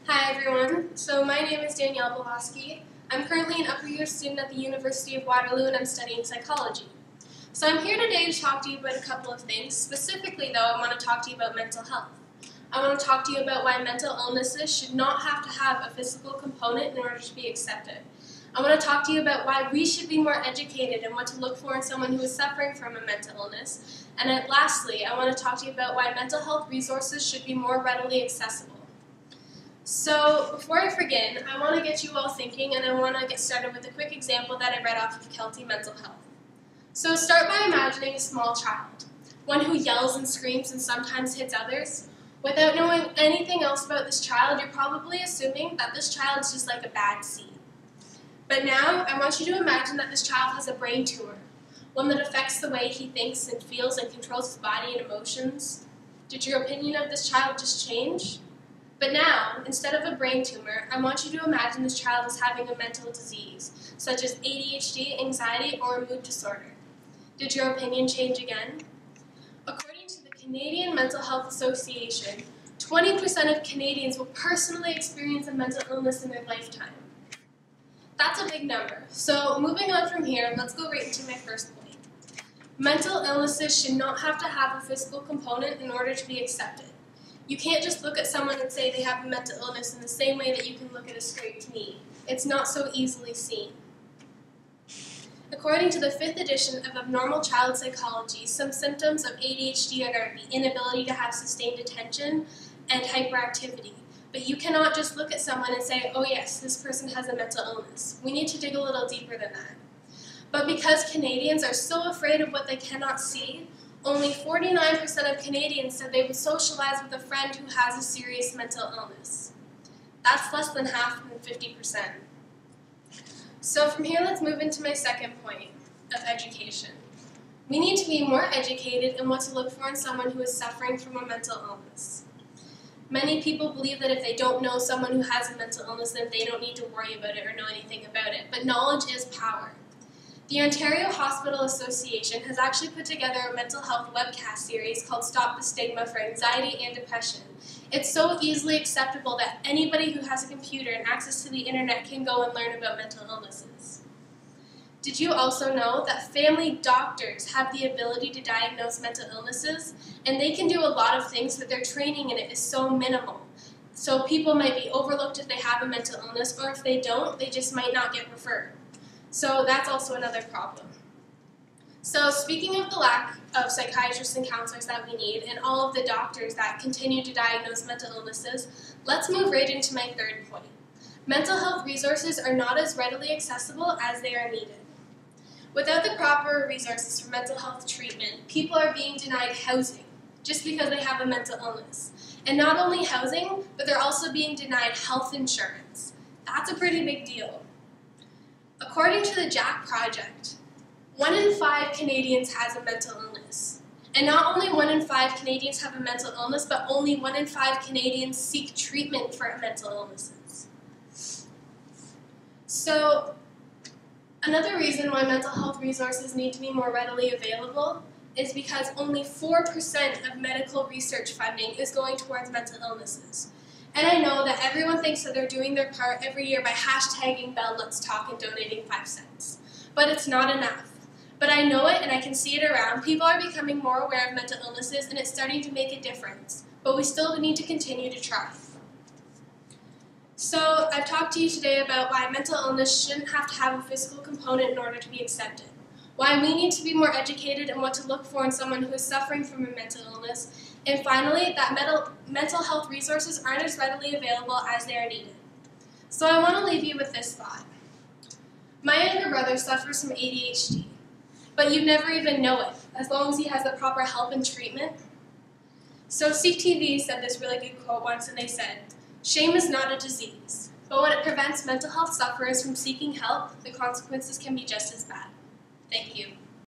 Hi everyone, so my name is Danielle Belaski. I'm currently an upper year student at the University of Waterloo and I'm studying psychology. So I'm here today to talk to you about a couple of things. Specifically though, I want to talk to you about mental health. I want to talk to you about why mental illnesses should not have to have a physical component in order to be accepted. I want to talk to you about why we should be more educated and what to look for in someone who is suffering from a mental illness. And lastly, I want to talk to you about why mental health resources should be more readily accessible. So before I begin, I want to get you all thinking and I want to get started with a quick example that I read off of Kelty Mental Health. So start by imagining a small child, one who yells and screams and sometimes hits others. Without knowing anything else about this child, you're probably assuming that this child is just like a bad seed. But now, I want you to imagine that this child has a brain tumor, one that affects the way he thinks and feels and controls his body and emotions. Did your opinion of this child just change? But now, instead of a brain tumor, I want you to imagine this child as having a mental disease, such as ADHD, anxiety, or a mood disorder. Did your opinion change again? According to the Canadian Mental Health Association, 20% of Canadians will personally experience a mental illness in their lifetime. That's a big number. So moving on from here, let's go right into my first point. Mental illnesses should not have to have a physical component in order to be accepted. You can't just look at someone and say they have a mental illness in the same way that you can look at a scraped knee. It's not so easily seen. According to the 5th edition of Abnormal Child Psychology, some symptoms of ADHD are the inability to have sustained attention and hyperactivity. But you cannot just look at someone and say, oh yes, this person has a mental illness. We need to dig a little deeper than that. But because Canadians are so afraid of what they cannot see, only 49% of Canadians said they would socialize with a friend who has a serious mental illness. That's less than half than 50%. So from here, let's move into my second point of education. We need to be more educated in what to look for in someone who is suffering from a mental illness. Many people believe that if they don't know someone who has a mental illness, then they don't need to worry about it or know anything about it. But knowledge is power. The Ontario Hospital Association has actually put together a mental health webcast series called Stop the Stigma for Anxiety and Depression. It's so easily acceptable that anybody who has a computer and access to the internet can go and learn about mental illnesses. Did you also know that family doctors have the ability to diagnose mental illnesses? And they can do a lot of things, but their training in it is so minimal. So people might be overlooked if they have a mental illness, or if they don't, they just might not get referred. So that's also another problem. So speaking of the lack of psychiatrists and counselors that we need, and all of the doctors that continue to diagnose mental illnesses, let's move right into my third point. Mental health resources are not as readily accessible as they are needed. Without the proper resources for mental health treatment, people are being denied housing just because they have a mental illness. And not only housing, but they're also being denied health insurance. That's a pretty big deal. According to the Jack Project, 1 in 5 Canadians has a mental illness. And not only 1 in 5 Canadians have a mental illness, but only 1 in 5 Canadians seek treatment for mental illnesses. So, another reason why mental health resources need to be more readily available is because only 4% of medical research funding is going towards mental illnesses. And I know that everyone thinks that they're doing their part every year by hashtagging Bell Let's Talk and donating 5 cents. But it's not enough. But I know it and I can see it around. People are becoming more aware of mental illnesses and it's starting to make a difference. But we still need to continue to try. So I've talked to you today about why mental illness shouldn't have to have a physical component in order to be accepted. Why we need to be more educated in what to look for in someone who is suffering from a mental illness. And finally, that mental health resources aren't as readily available as they are needed. So I want to leave you with this thought. My younger brother suffers from ADHD, but you'd never even know it, as long as he has the proper help and treatment. So CTV said this really good quote once, and they said, "Shame is not a disease, but when it prevents mental health sufferers from seeking help, the consequences can be just as bad." Thank you.